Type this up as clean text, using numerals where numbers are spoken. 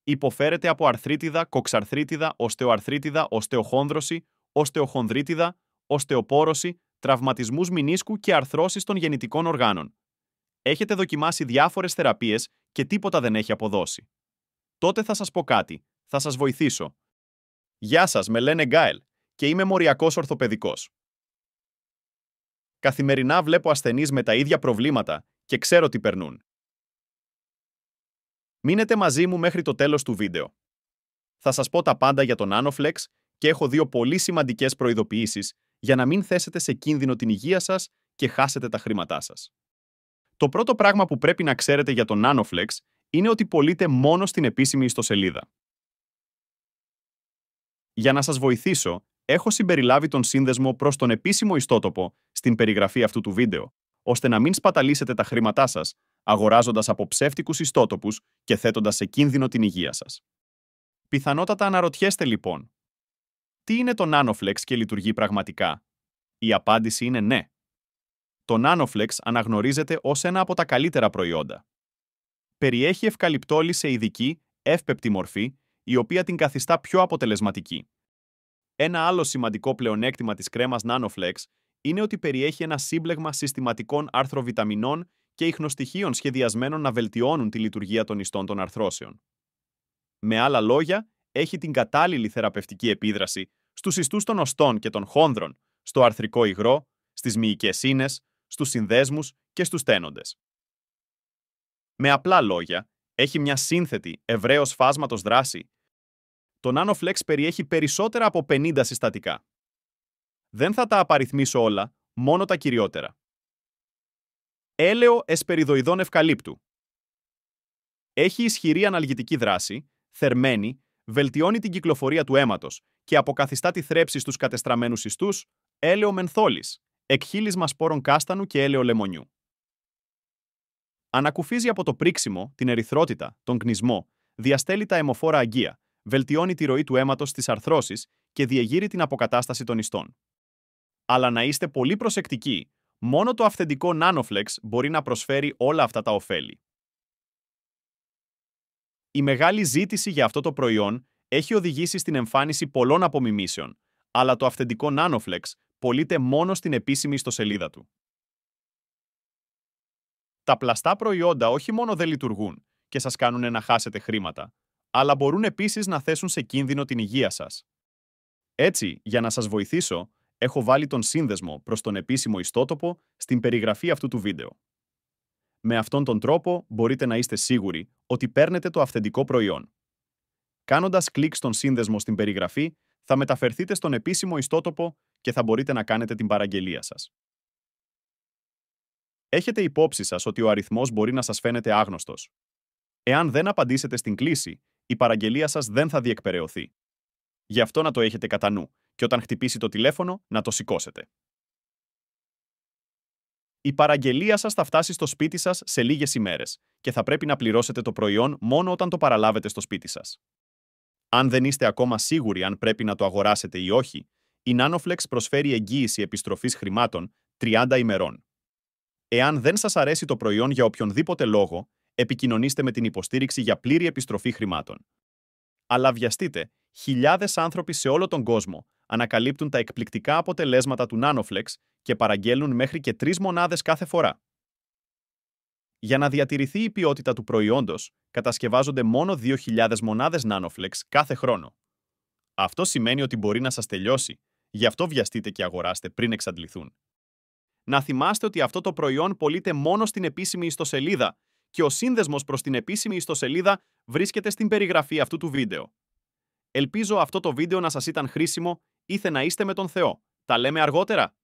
Υποφέρετε από αρθρίτιδα, κοξαρθρίτιδα, οστεοαρθρίτιδα, οστεοχόνδρωση, οστεοχονδρίτιδα, οστεοπόρωση, τραυματισμούς μηνίσκου και αρθρώσεις των γεννητικών οργάνων. Έχετε δοκιμάσει διάφορες θεραπείες και τίποτα δεν έχει αποδώσει. Τότε θα σας πω κάτι, θα σας βοηθήσω. Γεια σας, με λένε Γκάελ και είμαι μοριακός ορθοπαιδικός. Καθημερινά βλέπω ασθενείς με τα ίδια προβλήματα και ξέρω τι περνούν. Μείνετε μαζί μου μέχρι το τέλος του βίντεο. Θα σας πω τα πάντα για τον Nanoflex και έχω δύο πολύ σημαντικές προειδοποιήσεις για να μην θέσετε σε κίνδυνο την υγεία σας και χάσετε τα χρήματά σας. Το πρώτο πράγμα που πρέπει να ξέρετε για τον Nanoflex είναι ότι πωλείται μόνο στην επίσημη ιστοσελίδα. Για να σας βοηθήσω, έχω συμπεριλάβει τον σύνδεσμο προς τον επίσημο ιστότοπο στην περιγραφή αυτού του βίντεο, ώστε να μην σπαταλήσετε τα χρήματά σας, αγοράζοντας από ψεύτικους ιστότοπους και θέτοντας σε κίνδυνο την υγεία σας. Πιθανότατα αναρωτιέστε λοιπόν, τι είναι το Nanoflex και λειτουργεί πραγματικά? Η απάντηση είναι ναι. Το Nanoflex αναγνωρίζεται ως ένα από τα καλύτερα προϊόντα. Περιέχει ευκαλυπτόλη σε ειδική, εύπεπτη μορφή, η οποία την καθιστά πιο αποτελεσματική. Ένα άλλο σημαντικό πλεονέκτημα της κρέμας Nanoflex είναι ότι περιέχει ένα σύμπλεγμα συστηματικών άρθροβιταμινών και ιχνοστοιχείων σχεδιασμένων να βελτιώνουν τη λειτουργία των ιστών των αρθρώσεων. Με άλλα λόγια, έχει την κατάλληλη θεραπευτική επίδραση στους ιστούς των οστών και των χόνδρων, στο αρθρικό υγρό, στις μυϊκές ίνες, στους συνδέσμους και στους τένοντες. Με απλά λόγια, έχει μια σύνθετη, ευρέως φάσματος δράση. Το Nanoflex περιέχει περισσότερα από 50 συστατικά. Δεν θα τα απαριθμίσω όλα, μόνο τα κυριότερα. Έλαιο εσπεριδοειδών ευκαλύπτου. Έχει ισχυρή αναλγητική δράση, θερμαίνει, βελτιώνει την κυκλοφορία του αίματος και αποκαθιστά τη θρέψη στους κατεστραμμένους ιστούς, έλαιο μενθόλης, εκχύλισμα σπόρων κάστανου και έλαιο λεμονιού. Ανακουφίζει από το πρίξιμο, την ερυθρότητα, τον κνισμό, διαστέλει τα αιμοφόρα αγκία, βελτιώνει τη ροή του αίματος στις αρθρώσεις και διεγείρει την αποκατάσταση των ιστών. Αλλά να είστε πολύ προσεκτικοί, μόνο το αυθεντικό Nanoflex μπορεί να προσφέρει όλα αυτά τα ωφέλη. Η μεγάλη ζήτηση για αυτό το προϊόν έχει οδηγήσει στην εμφάνιση πολλών απομιμήσεων, αλλά το αυθεντικό Nanoflex πωλείται μόνο στην επίσημη ιστοσελίδα του. Τα πλαστά προϊόντα όχι μόνο δεν λειτουργούν και σας κάνουν να χάσετε χρήματα, αλλά μπορούν επίσης να θέσουν σε κίνδυνο την υγεία σας. Έτσι, για να σας βοηθήσω, έχω βάλει τον σύνδεσμο προς τον επίσημο ιστότοπο στην περιγραφή αυτού του βίντεο. Με αυτόν τον τρόπο μπορείτε να είστε σίγουροι ότι παίρνετε το αυθεντικό προϊόν. Κάνοντας κλικ στον σύνδεσμο στην περιγραφή, θα μεταφερθείτε στον επίσημο ιστότοπο και θα μπορείτε να κάνετε την παραγγελία σας. Έχετε υπόψη σας ότι ο αριθμός μπορεί να σας φαίνεται άγνωστος. Εάν δεν απαντήσετε στην κλήση, η παραγγελία σας δεν θα διεκπεραιωθεί. Γι' αυτό να το έχετε κατά νου και όταν χτυπήσει το τηλέφωνο να το σηκώσετε. Η παραγγελία σας θα φτάσει στο σπίτι σας σε λίγες ημέρες και θα πρέπει να πληρώσετε το προϊόν μόνο όταν το παραλάβετε στο σπίτι σας. Αν δεν είστε ακόμα σίγουροι αν πρέπει να το αγοράσετε ή όχι, η Nanoflex προσφέρει εγγύηση επιστροφής χρημάτων 30 ημερών. Εάν δεν σας αρέσει το προϊόν για οποιονδήποτε λόγο, επικοινωνήστε με την υποστήριξη για πλήρη επιστροφή χρημάτων. Αλλά βιαστείτε, χιλιάδες άνθρωποι σε όλο τον κόσμο ανακαλύπτουν τα εκπληκτικά αποτελέσματα του Nanoflex και παραγγέλνουν μέχρι και 3 μονάδες κάθε φορά. Για να διατηρηθεί η ποιότητα του προϊόντος, κατασκευάζονται μόνο 2.000 μονάδες Nanoflex κάθε χρόνο. Αυτό σημαίνει ότι μπορεί να σας τελειώσει, γι' αυτό βιαστείτε και αγοράστε πριν εξαντληθούν. Να θυμάστε ότι αυτό το προϊόν πωλείται μόνο στην επίσημη ιστοσελίδα και ο σύνδεσμος προς την επίσημη ιστοσελίδα βρίσκεται στην περιγραφή αυτού του βίντεο. Ελπίζω αυτό το βίντεο να σας ήταν χρήσιμο, ήθε να είστε με τον Θεό. Τα λέμε αργότερα.